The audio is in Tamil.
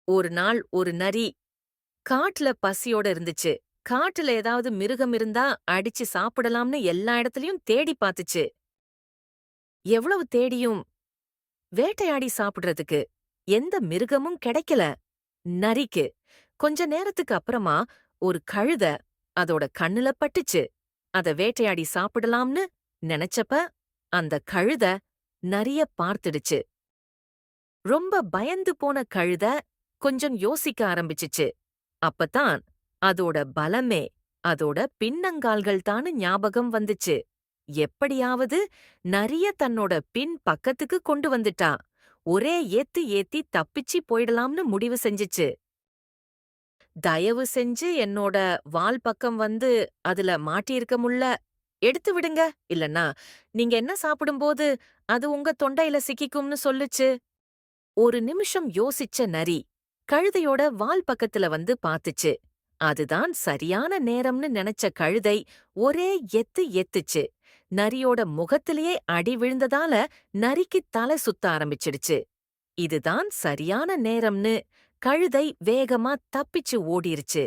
ஒரு நாள் ஒரு நரி காட்டுல பசியோட இருந்துச்சு. காட்டுல ஏதாவது மிருகம் இருந்தா அடிச்சு சாப்பிடலாம்னு எல்லா இடத்துலயும் தேடி பாத்துச்சு. எவ்வளவு தேடியும் வேட்டையாடி சாப்பிடுறதுக்கு எந்த மிருகமும் கிடைக்கல. நரிக்கு கொஞ்ச நேரத்துக்கு அப்புறமா ஒரு கழுத அதோட கண்ணுல பட்டுச்சு. அத வேட்டையாடி சாப்பிடலாம்னு நினைச்சப்ப அந்த கழுத நரிய பார்த்துடுச்சு. ரொம்ப பயந்து போன கழுத கொஞ்சம் யோசிக்க ஆரம்பிச்சுச்சு. அப்பதான் அதோட பலமே அதோட பின்னங்கால்கள் தான்னு ஞாபகம் வந்துச்சு. எப்படியாவது நரிய தன்னோட பின் பக்கத்துக்கு கொண்டு வந்துட்டா. ஒரே ஏத்து ஏத்தி தப்பிச்சு போயிடலாம்னு முடிவு செஞ்சுச்சு. தயவு செஞ்சு என்னோட வால் பக்கம் வந்து அதுல மாட்டியிருக்க முள்ள எடுத்து விடுங்க. இல்லன்னா நீங்க என்ன சாப்பிடும்போது அது உங்க தொண்டையில சிக்கிக்கும்னு சொல்லுச்சு. ஒரு நிமிஷம் யோசிச்ச நரி கழுதையோட வால் பக்கத்துல வந்து பாத்துச்சு. அதுதான் சரியான நேரம்னு நினைச்ச கழுதை ஒரே எத்து எத்துச்சு. நரியோட முகத்திலேயே அடி விழுந்ததால நரிக்கு தலை சுத்த ஆரம்பிச்சிடுச்சு. இதுதான் சரியான நேரம்னு கழுதை வேகமா தப்பிச்சு ஓடிருச்சு.